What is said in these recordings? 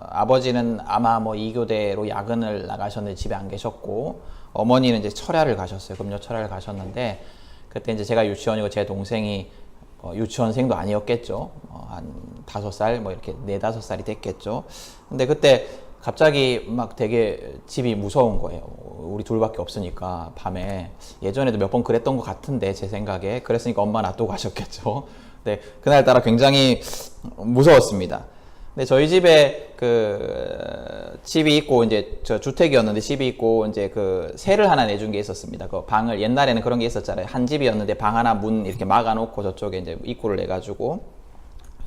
아버지는 아마 뭐 2교대로 야근을 나가셨는데 집에 안 계셨고, 어머니는 이제 철야를 가셨어요. 금요 철야를 가셨는데, 그때 이제 제가 유치원이고 제 동생이 유치원생도 아니었겠죠. 한 5살, 뭐 이렇게 4, 5살이 됐겠죠. 근데 그때 갑자기 막 되게 집이 무서운 거예요. 우리 둘밖에 없으니까 밤에. 예전에도 몇 번 그랬던 것 같은데 제 생각에. 그랬으니까 엄마 놔두고 가셨겠죠. 근데 그날따라 굉장히 무서웠습니다. 근데 저희 집에 집이 있고, 이제 저 주택이었는데 집이 있고, 이제 새를 하나 내준 게 있었습니다. 그 방을, 옛날에는 그런 게 있었잖아요. 한 집이었는데 방 하나 문 이렇게 막아놓고 저쪽에 이제 입구를 내가지고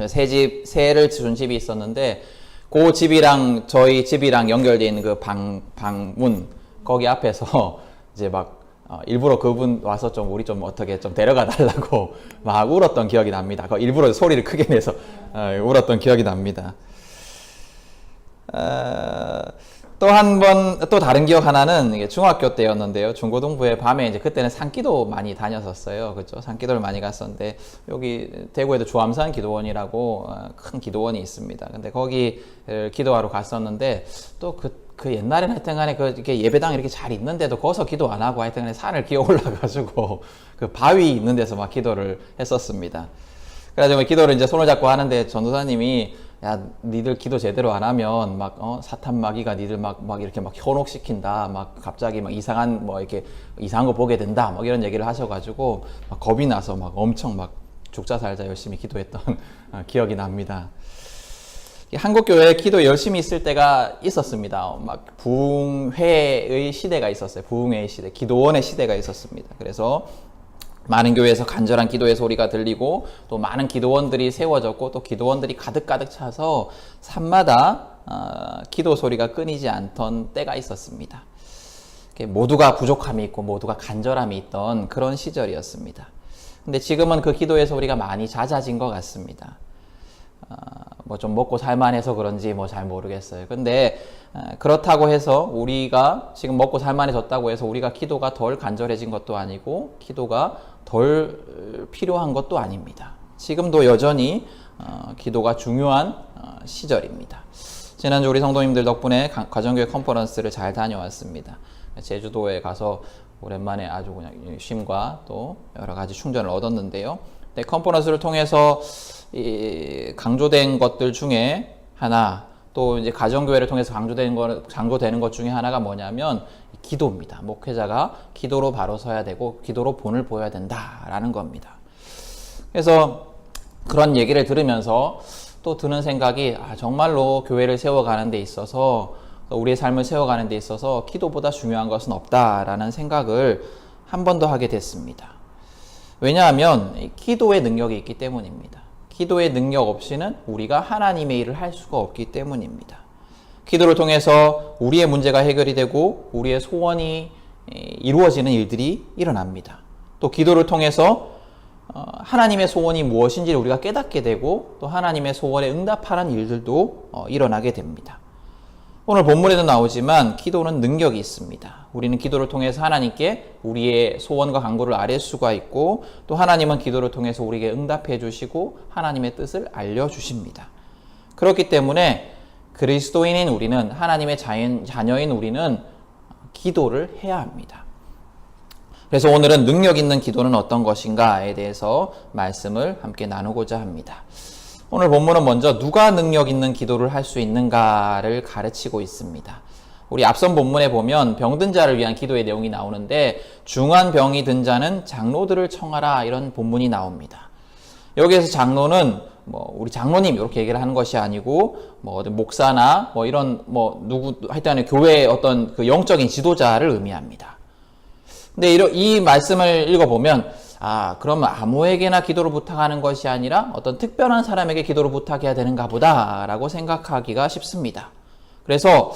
새를 준 집이 있었는데, 그 집이랑 저희 집이랑 연결되어 있는 그 방문, 거기 앞에서 이제 막 일부러 그분 와서 좀 우리 좀 어떻게 좀 데려가 달라고 막 울었던 기억이 납니다. 일부러 소리를 크게 내서 울었던 기억이 납니다. 또 한 번, 또 다른 기억 하나는 이게 중학교 때였는데요. 중고등부에 밤에 이제 그때는 산기도 많이 다녔었어요. 그렇죠? 산기도를 많이 갔었는데, 여기 대구에도 주암산 기도원이라고 큰 기도원이 있습니다. 근데 거기 기도하러 갔었는데, 또 그 옛날에는 하여튼 간에 이렇게 예배당 이렇게 잘 있는데도 거기서 기도 안 하고 하여튼 간에 산을 기어 올라가지고 그 바위 있는 데서 막 기도를 했었습니다. 그래가지고 기도를 이제 손을 잡고 하는데 전도사님이, 야, 니들 기도 제대로 안 하면 사탄 마귀가 니들 막 이렇게 막 현혹시킨다. 막 갑자기 막 이상한 이렇게 이상한 거 보게 된다. 막 이런 얘기를 하셔가지고 막 겁이 나서 막 엄청 막 죽자 살자 열심히 기도했던 기억이 납니다. 한국 교회에 기도 열심히 있을 때가 있었습니다. 막 부흥회의 시대가 있었어요. 부흥회의 시대, 기도원의 시대가 있었습니다. 그래서 많은 교회에서 간절한 기도의 소리가 들리고, 또 많은 기도원들이 세워졌고, 또 기도원들이 가득가득 차서 산마다 기도 소리가 끊이지 않던 때가 있었습니다. 모두가 부족함이 있고 모두가 간절함이 있던 그런 시절이었습니다. 근데 지금은 그 기도의 소리가 많이 잦아진 것 같습니다. 뭐 좀 먹고 살만해서 그런지 뭐 잘 모르겠어요. 근데 그렇다고 해서 우리가 지금 먹고 살만해졌다고 해서 우리가 기도가 덜 간절해진 것도 아니고 기도가 덜 필요한 것도 아닙니다. 지금도 여전히 기도가 중요한 시절입니다. 지난주 우리 성도님들 덕분에 가정교회 컨퍼런스를 잘 다녀왔습니다. 제주도에 가서 오랜만에 아주 그냥 쉼과 또 여러 가지 충전을 얻었는데요. 네, 컨퍼런스를 통해서 강조된 것들 중에 하나, 또 이제 가정교회를 통해서 강조되는 것 중에 하나가 뭐냐면 기도입니다. 목회자가 기도로 바로 서야 되고 기도로 본을 보여야 된다라는 겁니다. 그래서 그런 얘기를 들으면서 또 드는 생각이, 정말로 교회를 세워가는 데 있어서, 우리의 삶을 세워가는 데 있어서 기도보다 중요한 것은 없다라는 생각을 한 번 더 하게 됐습니다. 왜냐하면 기도의 능력이 있기 때문입니다. 기도의 능력 없이는 우리가 하나님의 일을 할 수가 없기 때문입니다. 기도를 통해서 우리의 문제가 해결이 되고 우리의 소원이 이루어지는 일들이 일어납니다. 또 기도를 통해서 하나님의 소원이 무엇인지를 우리가 깨닫게 되고, 또 하나님의 소원에 응답하는 일들도 일어나게 됩니다. 오늘 본문에도 나오지만 기도는 능력이 있습니다. 우리는 기도를 통해서 하나님께 우리의 소원과 간구를 아뢰 수가 있고, 또 하나님은 기도를 통해서 우리에게 응답해 주시고 하나님의 뜻을 알려주십니다. 그렇기 때문에 그리스도인인 우리는, 하나님의 자녀인 우리는 기도를 해야 합니다. 그래서 오늘은 능력 있는 기도는 어떤 것인가에 대해서 말씀을 함께 나누고자 합니다. 오늘 본문은 먼저 누가 능력 있는 기도를 할 수 있는가를 가르치고 있습니다. 우리 앞선 본문에 보면 병든 자를 위한 기도의 내용이 나오는데, 중한 병이 든 자는 장로들을 청하라, 이런 본문이 나옵니다. 여기에서 장로는 우리 장로님 이렇게 얘기를 하는 것이 아니고 목사나 이런 하여튼 교회의 어떤 그 영적인 지도자를 의미합니다. 근데 이 말씀을 읽어보면, 그러면 아무에게나 기도를 부탁하는 것이 아니라 어떤 특별한 사람에게 기도를 부탁해야 되는가 보다라고 생각하기가 쉽습니다. 그래서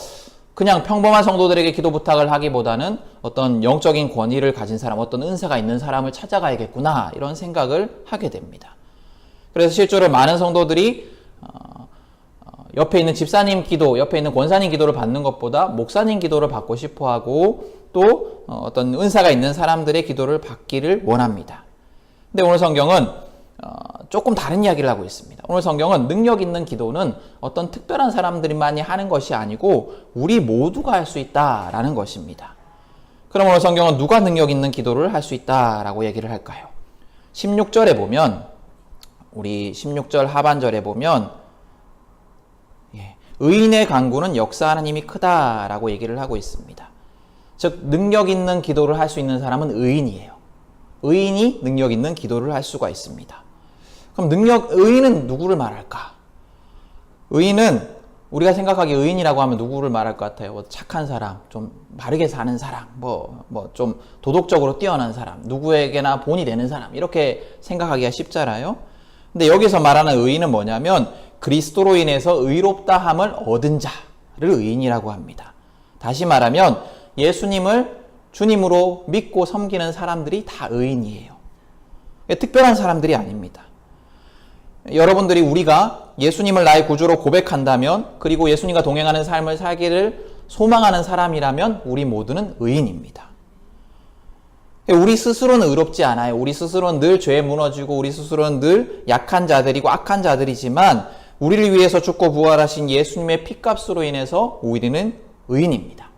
그냥 평범한 성도들에게 기도 부탁을 하기보다는 어떤 영적인 권위를 가진 사람, 어떤 은사가 있는 사람을 찾아가야겠구나, 이런 생각을 하게 됩니다. 그래서 실제로 많은 성도들이 옆에 있는 집사님 기도, 옆에 있는 권사님 기도를 받는 것보다 목사님 기도를 받고 싶어하고, 또 어떤 은사가 있는 사람들의 기도를 받기를 원합니다. 근데 오늘 성경은 조금 다른 이야기를 하고 있습니다. 오늘 성경은 능력 있는 기도는 어떤 특별한 사람들만이 하는 것이 아니고 우리 모두가 할 수 있다라는 것입니다. 그럼 오늘 성경은 누가 능력 있는 기도를 할 수 있다라고 얘기를 할까요? 16절에 보면, 우리 16절 하반절에 보면 의인의 간구는 역사하는 힘이 크다라고 얘기를 하고 있습니다. 즉 능력 있는 기도를 할 수 있는 사람은 의인이에요. 의인이 능력 있는 기도를 할 수가 있습니다. 그럼 의인은 누구를 말할까? 의인은 우리가 생각하기에 의인이라고 하면 누구를 말할 것 같아요? 뭐 착한 사람, 좀 바르게 사는 사람, 좀 도덕적으로 뛰어난 사람, 누구에게나 본이 되는 사람, 이렇게 생각하기가 쉽잖아요. 근데 여기서 말하는 의인은 뭐냐면 그리스도로 인해서 의롭다함을 얻은 자를 의인이라고 합니다. 다시 말하면 예수님을 주님으로 믿고 섬기는 사람들이 다 의인이에요. 특별한 사람들이 아닙니다. 여러분들이 우리가 예수님을 나의 구주로 고백한다면, 그리고 예수님과 동행하는 삶을 살기를 소망하는 사람이라면 우리 모두는 의인입니다. 우리 스스로는 의롭지 않아요. 우리 스스로는 늘 죄에 무너지고 우리 스스로는 늘 약한 자들이고 악한 자들이지만 우리를 위해서 죽고 부활하신 예수님의 피값으로 인해서 우리는 의인입니다.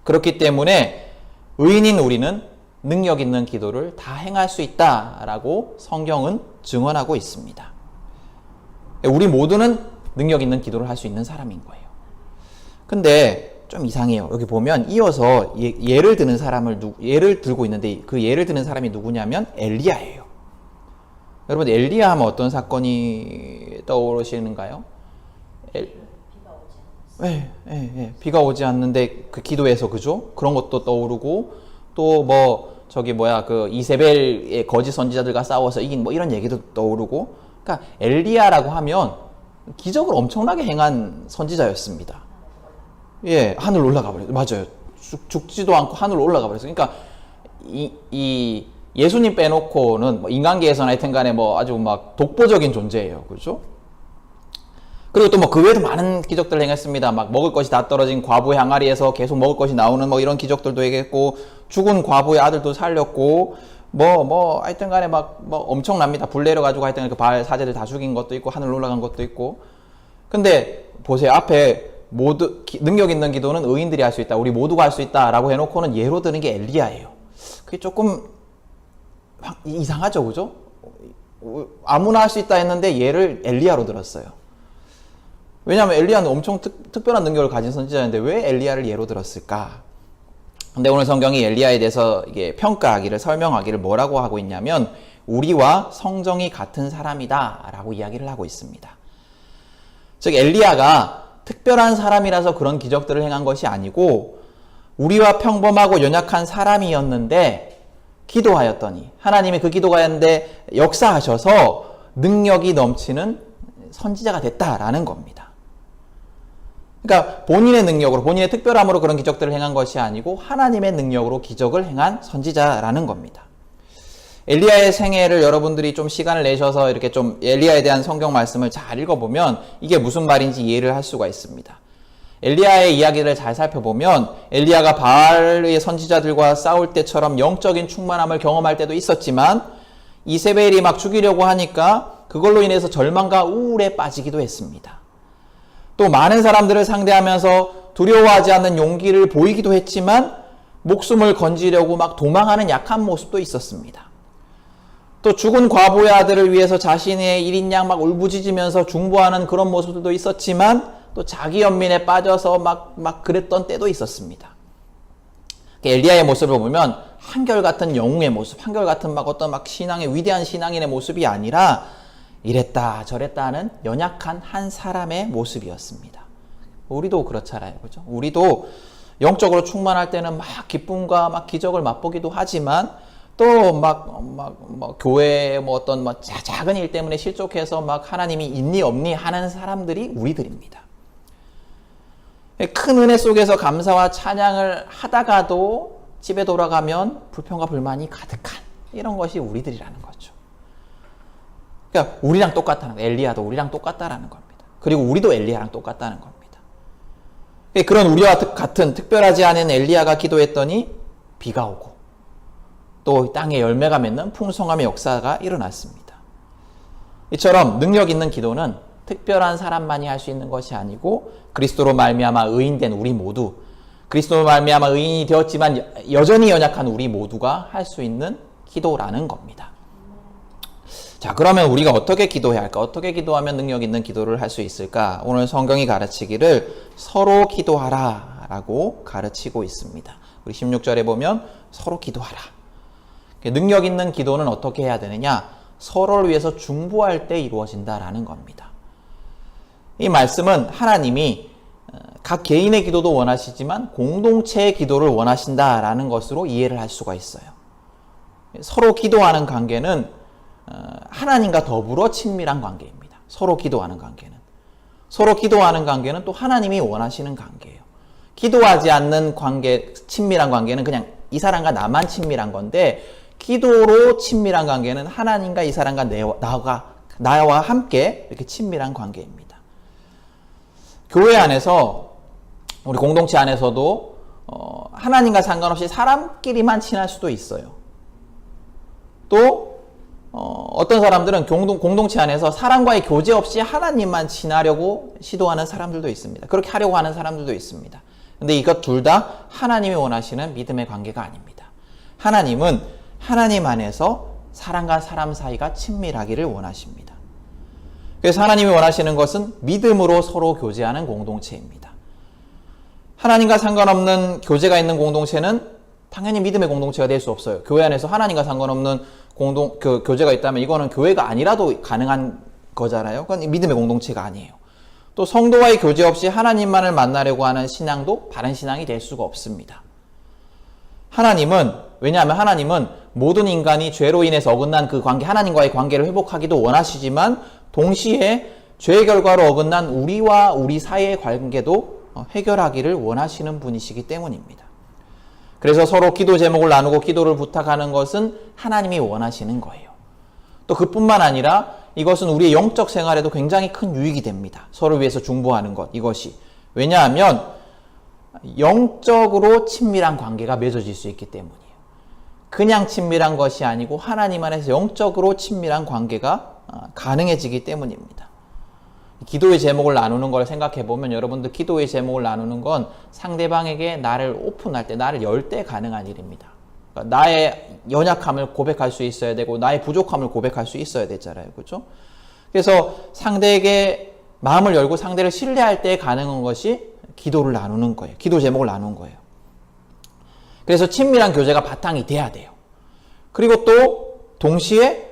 그렇기 때문에 의인인 우리는 능력 있는 기도를 다 행할 수 있다라고 성경은 증언하고 있습니다. 우리 모두는 능력 있는 기도를 할 수 있는 사람인 거예요. 근데 좀 이상해요. 여기 보면 이어서 예를 드는 사람을 예를 들고 있는데 그 예를 드는 사람이 누구냐면 엘리야예요. 여러분 엘리야 하면 어떤 사건이 떠오르시는가요? 비가 오지 않는데 그 기도에서 그죠? 그런 것도 떠오르고 또 그 이세벨의 거짓 선지자들과 싸워서 이긴 이런 얘기도 떠오르고. 그러니까 엘리야라고 하면 기적을 엄청나게 행한 선지자였습니다. 하늘 올라가 버렸어요. 맞아요. 죽지도 않고 하늘로 올라가 버렸어요. 그러니까 이 예수님 빼놓고는 인간계에서는 하여튼 간에 아주 독보적인 존재예요. 그렇죠? 그리고 또 그 외에도 많은 기적들을 행했습니다. 먹을 것이 다 떨어진 과부의 항아리에서 계속 먹을 것이 나오는 이런 기적들도 행했고, 죽은 과부의 아들도 살렸고, 하여튼 간에 엄청납니다. 불 내려가지고 하여튼 그 바알 사제들 다 죽인 것도 있고, 하늘로 올라간 것도 있고. 근데 보세요. 앞에 능력 있는 기도는 의인들이 할 수 있다. 우리 모두가 할 수 있다. 라고 해놓고는 예로 드는 게 엘리야예요. 그게 조금 이상하죠. 그죠? 아무나 할 수 있다 했는데 예를 엘리야로 들었어요. 왜냐하면 엘리야는 엄청 특별한 능력을 가진 선지자인데 왜 엘리야를 예로 들었을까? 근데 오늘 성경이 엘리야에 대해서 이게 평가하기를, 설명하기를 뭐라고 하고 있냐면 우리와 성정이 같은 사람이다 라고 이야기를 하고 있습니다. 즉 엘리야가 특별한 사람이라서 그런 기적들을 행한 것이 아니고 우리와 평범하고 연약한 사람이었는데 기도하였더니 하나님이 그 기도하였는데 역사하셔서 능력이 넘치는 선지자가 됐다라는 겁니다. 그러니까 본인의 능력으로, 본인의 특별함으로 그런 기적들을 행한 것이 아니고 하나님의 능력으로 기적을 행한 선지자라는 겁니다. 엘리야의 생애를 여러분들이 좀 시간을 내셔서 이렇게 좀 엘리야에 대한 성경 말씀을 잘 읽어보면 이게 무슨 말인지 이해를 할 수가 있습니다. 엘리야의 이야기를 잘 살펴보면 엘리야가 바알의 선지자들과 싸울 때처럼 영적인 충만함을 경험할 때도 있었지만 이세벨이 죽이려고 하니까 그걸로 인해서 절망과 우울에 빠지기도 했습니다. 또 많은 사람들을 상대하면서 두려워하지 않는 용기를 보이기도 했지만 목숨을 건지려고 도망하는 약한 모습도 있었습니다. 또 죽은 과부의 아들을 위해서 자신의 1인 양 울부짖으면서 중보하는 그런 모습들도 있었지만 또 자기 연민에 빠져서 그랬던 때도 있었습니다. 엘리야의 모습을 보면 한결같은 영웅의 모습, 한결같은 어떤 신앙의 위대한 신앙인의 모습이 아니라 이랬다 저랬다 하는 연약한 한 사람의 모습이었습니다. 우리도 그렇잖아요. 그죠? 우리도 영적으로 충만할 때는 기쁨과 기적을 맛보기도 하지만 또 교회에 어떤 작은 일 때문에 실족해서 하나님이 있니 없니 하는 사람들이 우리들입니다. 큰 은혜 속에서 감사와 찬양을 하다가도 집에 돌아가면 불평과 불만이 가득한 이런 것이 우리들이라는 거죠. 그러니까 우리랑 똑같다는 거예요. 엘리야도 우리랑 똑같다라는 겁니다. 그리고 우리도 엘리야랑 똑같다는 겁니다. 그런 우리와 같은 특별하지 않은 엘리야가 기도했더니 비가 오고 또 땅에 열매가 맺는 풍성함의 역사가 일어났습니다. 이처럼 능력 있는 기도는 특별한 사람만이 할 수 있는 것이 아니고 그리스도로 말미암아 의인된 우리 모두, 그리스도로 말미암아 의인이 되었지만 여전히 연약한 우리 모두가 할 수 있는 기도라는 겁니다. 자, 그러면 우리가 어떻게 기도해야 할까? 어떻게 기도하면 능력 있는 기도를 할 수 있을까? 오늘 성경이 가르치기를 서로 기도하라 라고 가르치고 있습니다. 우리 16절에 보면 서로 기도하라. 능력 있는 기도는 어떻게 해야 되느냐? 서로를 위해서 중보할 때 이루어진다라는 겁니다. 이 말씀은 하나님이 각 개인의 기도도 원하시지만 공동체의 기도를 원하신다라는 것으로 이해를 할 수가 있어요. 서로 기도하는 관계는 하나님과 더불어 친밀한 관계입니다. 서로 기도하는 관계는. 서로 기도하는 관계는 또 하나님이 원하시는 관계예요. 기도하지 않는 관계, 친밀한 관계는 그냥 이 사람과 나만 친밀한 건데, 기도로 친밀한 관계는 하나님과 이 사람과 나와 함께 이렇게 친밀한 관계입니다. 교회 안에서, 우리 공동체 안에서도 하나님과 상관없이 사람끼리만 친할 수도 있어요. 또 어떤 사람들은 공동체 안에서 사람과의 교제 없이 하나님만 친하려고 시도하는 사람들도 있습니다. 그렇게 하려고 하는 사람들도 있습니다. 근데 이것 둘 다 하나님이 원하시는 믿음의 관계가 아닙니다. 하나님은 하나님 안에서 사람과 사람 사이가 친밀하기를 원하십니다. 그래서 하나님이 원하시는 것은 믿음으로 서로 교제하는 공동체입니다. 하나님과 상관없는 교제가 있는 공동체는 당연히 믿음의 공동체가 될 수 없어요. 교회 안에서 하나님과 상관없는 교제가 있다면 이거는 교회가 아니라도 가능한 거잖아요. 그건 믿음의 공동체가 아니에요. 또 성도와의 교제 없이 하나님만을 만나려고 하는 신앙도 바른 신앙이 될 수가 없습니다. 왜냐하면 하나님은 모든 인간이 죄로 인해서 어긋난 그 관계, 하나님과의 관계를 회복하기도 원하시지만 동시에 죄의 결과로 어긋난 우리와 우리 사이의 관계도 해결하기를 원하시는 분이시기 때문입니다. 그래서 서로 기도 제목을 나누고 기도를 부탁하는 것은 하나님이 원하시는 거예요. 또 그뿐만 아니라 이것은 우리의 영적 생활에도 굉장히 큰 유익이 됩니다. 서로 위해서 중보하는 것, 이것이. 왜냐하면 영적으로 친밀한 관계가 맺어질 수 있기 때문이에요. 그냥 친밀한 것이 아니고 하나님 안에서 영적으로 친밀한 관계가 가능해지기 때문입니다. 기도의 제목을 나누는 걸 생각해 보면 여러분들 기도의 제목을 나누는 건 상대방에게 나를 오픈할 때, 나를 열 때 가능한 일입니다. 그러니까 나의 연약함을 고백할 수 있어야 되고 나의 부족함을 고백할 수 있어야 되잖아요. 그렇죠? 그래서 상대에게 마음을 열고 상대를 신뢰할 때 가능한 것이 기도를 나누는 거예요. 기도 제목을 나누는 거예요. 그래서 친밀한 교제가 바탕이 돼야 돼요. 그리고 또 동시에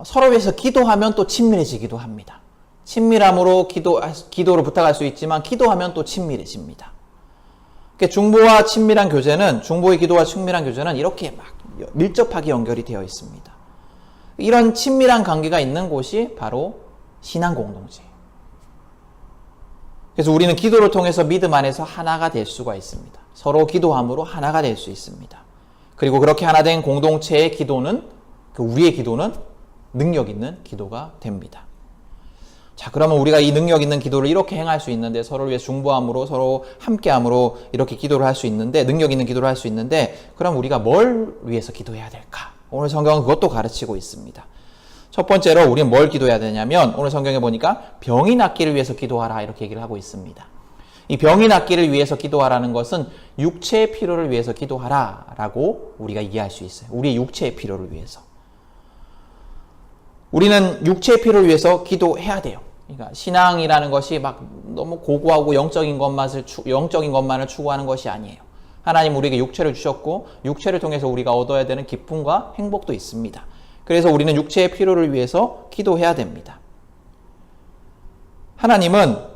서로 위해서 기도하면 또 친밀해지기도 합니다. 친밀함으로 기도를 부탁할 수 있지만 기도하면 또 친밀해집니다. 중보와 친밀한 교제는, 중보의 기도와 친밀한 교제는 이렇게 막 밀접하게 연결이 되어 있습니다. 이런 친밀한 관계가 있는 곳이 바로 신앙 공동체예요. 그래서 우리는 기도를 통해서 믿음 안에서 하나가 될 수가 있습니다. 서로 기도함으로 하나가 될 수 있습니다. 그리고 그렇게 하나 된 공동체의 기도는, 우리의 기도는 능력 있는 기도가 됩니다. 자, 그러면 우리가 이 능력 있는 기도를 이렇게 행할 수 있는데, 서로를 위해 중보함으로, 서로 함께함으로 이렇게 기도를 할 수 있는데, 능력 있는 기도를 할 수 있는데, 그럼 우리가 뭘 위해서 기도해야 될까? 오늘 성경은 그것도 가르치고 있습니다. 첫 번째로 우리는 뭘 기도해야 되냐면, 오늘 성경에 보니까 병이 낫기를 위해서 기도하라 이렇게 얘기를 하고 있습니다. 이 병이 낫기를 위해서 기도하라는 것은 육체의 필요를 위해서 기도하라라고 우리가 이해할 수 있어요. 우리의 육체의 필요를 위해서. 우리는 육체의 필요를 위해서 기도해야 돼요. 그러니까 신앙이라는 것이 막 너무 고고하고 영적인 것만을 추구하는 것이 아니에요. 하나님 우리에게 육체를 주셨고 육체를 통해서 우리가 얻어야 되는 기쁨과 행복도 있습니다. 그래서 우리는 육체의 필요를 위해서 기도해야 됩니다. 하나님은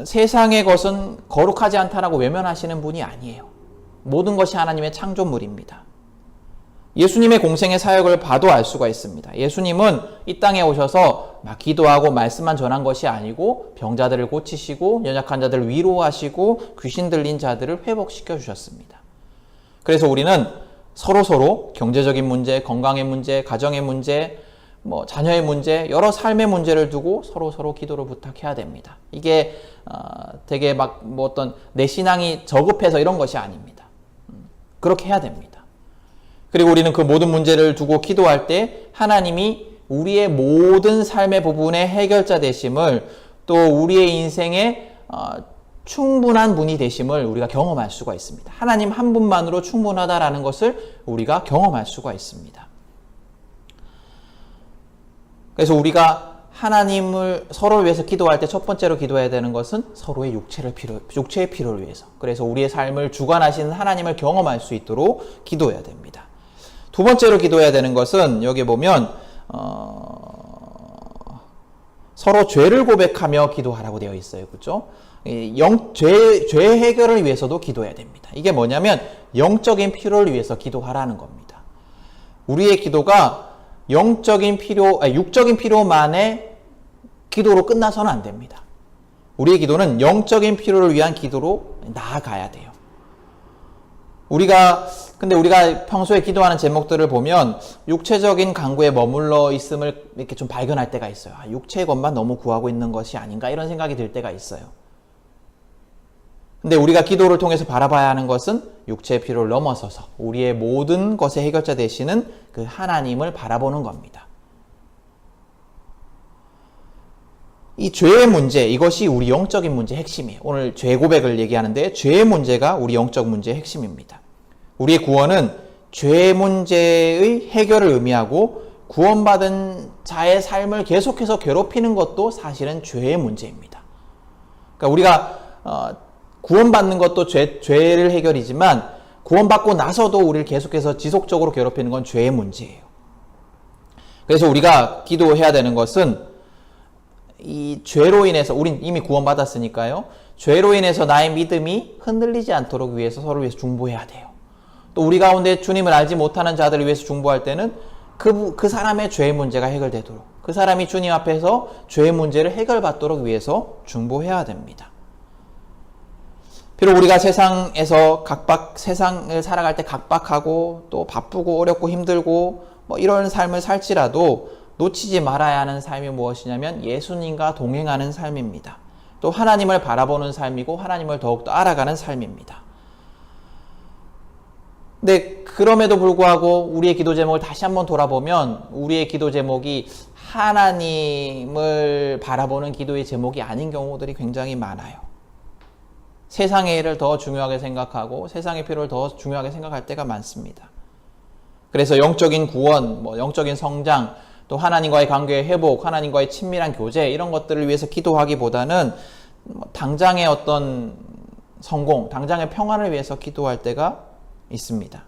세상의 것은 거룩하지 않다라고 외면하시는 분이 아니에요. 모든 것이 하나님의 창조물입니다. 예수님의 공생의 사역을 봐도 알 수가 있습니다. 예수님은 이 땅에 오셔서 막 기도하고 말씀만 전한 것이 아니고 병자들을 고치시고 연약한 자들을 위로하시고 귀신 들린 자들을 회복시켜 주셨습니다. 그래서 우리는 서로 경제적인 문제, 건강의 문제, 가정의 문제, 자녀의 문제, 여러 삶의 문제를 두고 서로 기도를 부탁해야 됩니다. 이게 되게 어떤 내 신앙이 저급해서 이런 것이 아닙니다. 그렇게 해야 됩니다. 그리고 우리는 그 모든 문제를 두고 기도할 때 하나님이 우리의 모든 삶의 부분의 해결자 되심을, 또 우리의 인생의 충분한 분이 되심을 우리가 경험할 수가 있습니다. 하나님 한 분만으로 충분하다라는 것을 우리가 경험할 수가 있습니다. 그래서 우리가 하나님을 서로를 위해서 기도할 때 첫 번째로 기도해야 되는 것은 서로의 육체의 필요를 위해서. 그래서 우리의 삶을 주관하시는 하나님을 경험할 수 있도록 기도해야 됩니다. 두 번째로 기도해야 되는 것은 여기 보면 서로 죄를 고백하며 기도하라고 되어 있어요. 그렇죠? 죄 해결을 위해서도 기도해야 됩니다. 이게 뭐냐면 영적인 필요를 위해서 기도하라는 겁니다. 우리의 기도가 육적인 필요만의 기도로 끝나서는 안 됩니다. 우리의 기도는 영적인 필요를 위한 기도로 나아가야 돼요. 근데 우리가 평소에 기도하는 제목들을 보면 육체적인 간구에 머물러 있음을 이렇게 좀 발견할 때가 있어요. 육체의 것만 너무 구하고 있는 것이 아닌가, 이런 생각이 들 때가 있어요. 근데 우리가 기도를 통해서 바라봐야 하는 것은 육체의 필요를 넘어서서 우리의 모든 것의 해결자 되시는 그 하나님을 바라보는 겁니다. 이 죄의 문제, 이것이 우리 영적인 문제의 핵심이에요. 오늘 죄 고백을 얘기하는데 죄의 문제가 우리 영적 문제의 핵심입니다. 우리의 구원은 죄 문제의 해결을 의미하고 구원받은 자의 삶을 계속해서 괴롭히는 것도 사실은 죄의 문제입니다. 그러니까 우리가 구원받는 것도 죄를 해결이지만 구원받고 나서도 우리를 계속해서 지속적으로 괴롭히는 건 죄의 문제예요. 그래서 우리가 기도해야 되는 것은 이 죄로 인해서, 우린 이미 구원받았으니까요, 죄로 인해서 나의 믿음이 흔들리지 않도록 위해서 서로를 위해서 중보해야 돼요. 또 우리 가운데 주님을 알지 못하는 자들을 위해서 중보할 때는 그 사람의 죄의 문제가 해결되도록, 그 사람이 주님 앞에서 죄의 문제를 해결받도록 위해서 중보해야 됩니다. 비록 우리가 세상에서 세상을 살아갈 때 각박하고 또 바쁘고 어렵고 힘들고 이런 삶을 살지라도 놓치지 말아야 하는 삶이 무엇이냐면 예수님과 동행하는 삶입니다. 또 하나님을 바라보는 삶이고 하나님을 더욱더 알아가는 삶입니다. 근데 그럼에도 불구하고 우리의 기도 제목을 다시 한번 돌아보면 우리의 기도 제목이 하나님을 바라보는 기도의 제목이 아닌 경우들이 굉장히 많아요. 세상의 일을 더 중요하게 생각하고 세상의 필요를 더 중요하게 생각할 때가 많습니다. 그래서 영적인 구원, 영적인 성장, 또 하나님과의 관계의 회복, 하나님과의 친밀한 교제, 이런 것들을 위해서 기도하기보다는 당장의 어떤 성공, 당장의 평안을 위해서 기도할 때가 있습니다.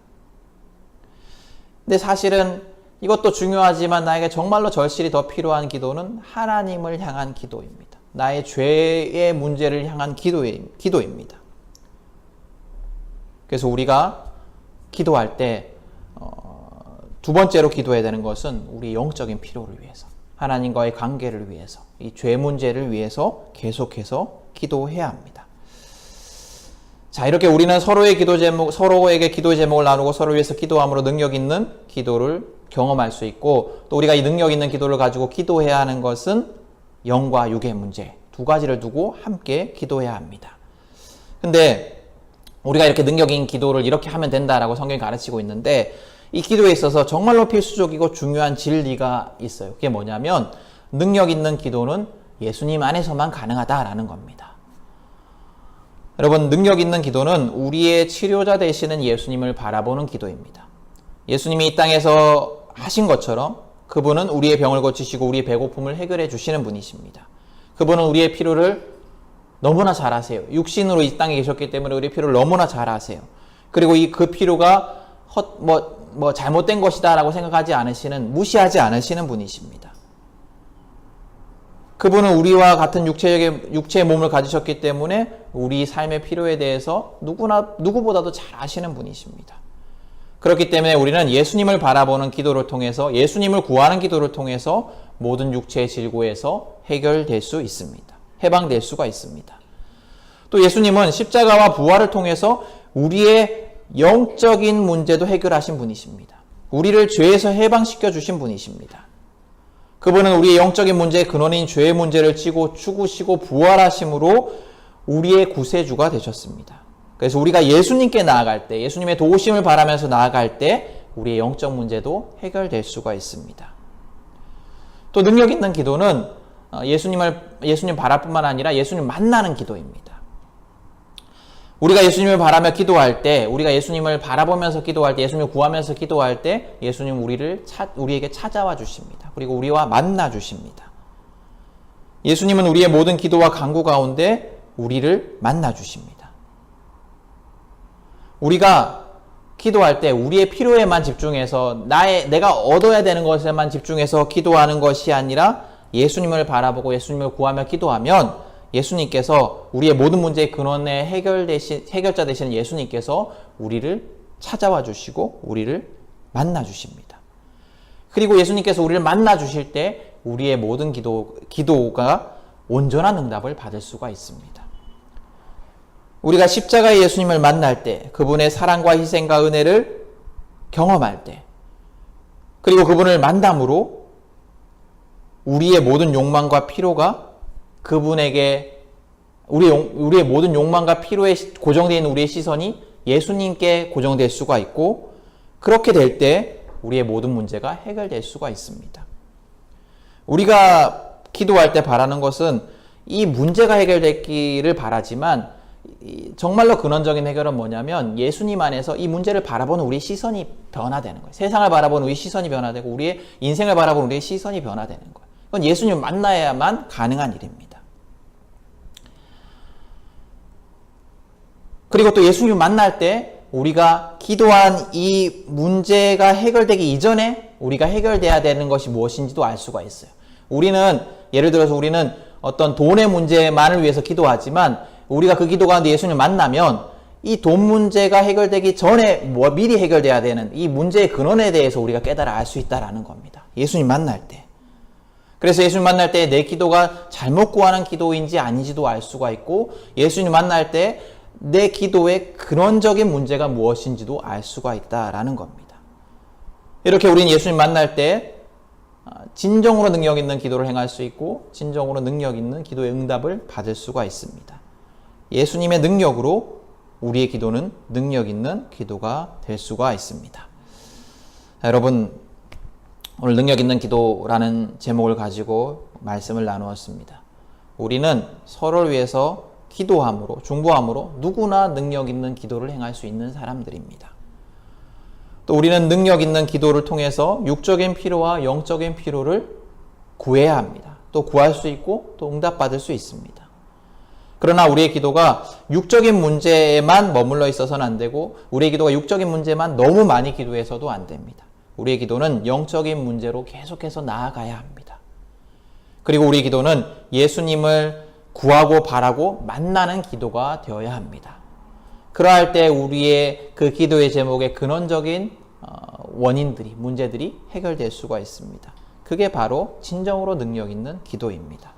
근데 사실은 이것도 중요하지만 나에게 정말로 절실히 더 필요한 기도는 하나님을 향한 기도입니다. 나의 죄의 문제를 향한 기도입니다. 그래서 우리가 기도할 때 두 번째로 기도해야 되는 것은 우리 영적인 필요를 위해서, 하나님과의 관계를 위해서, 이 죄 문제를 위해서 계속해서 기도해야 합니다. 자, 이렇게 우리는 서로에게 기도 제목을 나누고 서로를 위해서 기도함으로 능력 있는 기도를 경험할 수 있고, 또 우리가 이 능력 있는 기도를 가지고 기도해야 하는 것은 영과 육의 문제, 두 가지를 두고 함께 기도해야 합니다. 근데 우리가 이렇게 능력 있는 기도를 이렇게 하면 된다라고 성경이 가르치고 있는데, 이 기도에 있어서 정말로 필수적이고 중요한 진리가 있어요. 그게 뭐냐면 능력 있는 기도는 예수님 안에서만 가능하다라는 겁니다. 여러분, 능력 있는 기도는 우리의 치료자 되시는 예수님을 바라보는 기도입니다. 예수님이 이 땅에서 하신 것처럼 그분은 우리의 병을 고치시고 우리의 배고픔을 해결해 주시는 분이십니다. 그분은 우리의 필요를 너무나 잘 아세요. 육신으로 이 땅에 계셨기 때문에 우리의 필요를 너무나 잘 아세요. 그리고 그 필요가 잘못된 것이다 라고 생각하지 않으시는, 무시하지 않으시는 분이십니다. 그분은 우리와 같은 육체의 몸을 가지셨기 때문에 우리 삶의 필요에 대해서 누구보다도 잘 아시는 분이십니다. 그렇기 때문에 우리는 예수님을 바라보는 기도를 통해서, 예수님을 구하는 기도를 통해서 모든 육체의 질고에서 해결될 수 있습니다. 해방될 수가 있습니다. 또 예수님은 십자가와 부활을 통해서 우리의 영적인 문제도 해결하신 분이십니다. 우리를 죄에서 해방시켜 주신 분이십니다. 그분은 우리의 영적인 문제의 근원인 죄의 문제를 지고 죽으시고 부활하심으로 우리의 구세주가 되셨습니다. 그래서 우리가 예수님께 나아갈 때, 예수님의 도우심을 바라면서 나아갈 때 우리의 영적 문제도 해결될 수가 있습니다. 또 능력 있는 기도는 예수님 바랄 뿐만 아니라 예수님 만나는 기도입니다. 우리가 예수님을 바라며 기도할 때, 우리가 예수님을 바라보면서 기도할 때, 예수님을 구하면서 기도할 때 예수님 우리에게 찾아와 주십니다. 그리고 우리와 만나 주십니다. 예수님은 우리의 모든 기도와 간구 가운데 우리를 만나 주십니다. 우리가 기도할 때 우리의 필요에만 집중해서 내가 얻어야 되는 것에만 집중해서 기도하는 것이 아니라 예수님을 바라보고 예수님을 구하며 기도하면 예수님께서 우리의 모든 문제의 근원의 해결자 되시는 예수님께서 우리를 찾아와 주시고 우리를 만나 주십니다. 그리고 예수님께서 우리를 만나 주실 때 우리의 모든 기도가 온전한 응답을 받을 수가 있습니다. 우리가 십자가의 예수님을 만날 때, 그분의 사랑과 희생과 은혜를 경험할 때, 그리고 그분을 만남으로 우리의 모든 욕망과 피로가 그분에게 우리의 모든 욕망과 피로에 고정되어 있는 우리의 시선이 예수님께 고정될 수가 있고, 그렇게 될 때 우리의 모든 문제가 해결될 수가 있습니다. 우리가 기도할 때 바라는 것은 이 문제가 해결되기를 바라지만 정말로 근원적인 해결은 뭐냐면 예수님 안에서 이 문제를 바라보는 우리의 시선이 변화되는 거예요. 세상을 바라보는 우리의 시선이 변화되고 우리의 인생을 바라보는 우리의 시선이 변화되는 거예요. 그건 예수님을 만나야만 가능한 일입니다. 그리고 또 예수님을 만날 때 우리가 기도한 이 문제가 해결되기 이전에 우리가 해결돼야 되는 것이 무엇인지도 알 수가 있어요. 예를 들어서 우리는 어떤 돈의 문제만을 위해서 기도하지만 우리가 그 기도 가운데 예수님을 만나면 이 돈 문제가 해결되기 전에 미리 해결돼야 되는 이 문제의 근원에 대해서 우리가 깨달아 알 수 있다라는 겁니다. 예수님 만날 때. 그래서 예수님 만날 때 내 기도가 잘못 구하는 기도인지 아닌지도 알 수가 있고, 예수님 만날 때 내 기도의 근원적인 문제가 무엇인지도 알 수가 있다라는 겁니다. 이렇게 우리는 예수님 만날 때 진정으로 능력 있는 기도를 행할 수 있고 진정으로 능력 있는 기도의 응답을 받을 수가 있습니다. 예수님의 능력으로 우리의 기도는 능력 있는 기도가 될 수가 있습니다. 여러분, 오늘 능력 있는 기도라는 제목을 가지고 말씀을 나누었습니다. 우리는 서로를 위해서 기도함으로, 중보함으로 누구나 능력 있는 기도를 행할 수 있는 사람들입니다. 또 우리는 능력 있는 기도를 통해서 육적인 필요와 영적인 필요를 구해야 합니다. 또 구할 수 있고 또 응답받을 수 있습니다. 그러나 우리의 기도가 육적인 문제에만 머물러 있어서는 안 되고, 우리의 기도가 육적인 문제만 너무 많이 기도해서도 안 됩니다. 우리의 기도는 영적인 문제로 계속해서 나아가야 합니다. 그리고 우리의 기도는 예수님을 구하고 바라고 만나는 기도가 되어야 합니다. 그러할 때 우리의 그 기도의 제목의 근원적인 문제들이 해결될 수가 있습니다. 그게 바로 진정으로 능력 있는 기도입니다.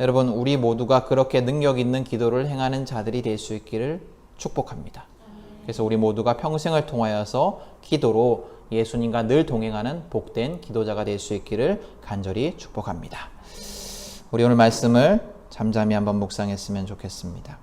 여러분, 우리 모두가 그렇게 능력 있는 기도를 행하는 자들이 될 수 있기를 축복합니다. 그래서 우리 모두가 평생을 통하여서 기도로 예수님과 늘 동행하는 복된 기도자가 될 수 있기를 간절히 축복합니다. 우리 오늘 말씀을 잠잠히 한번 묵상했으면 좋겠습니다.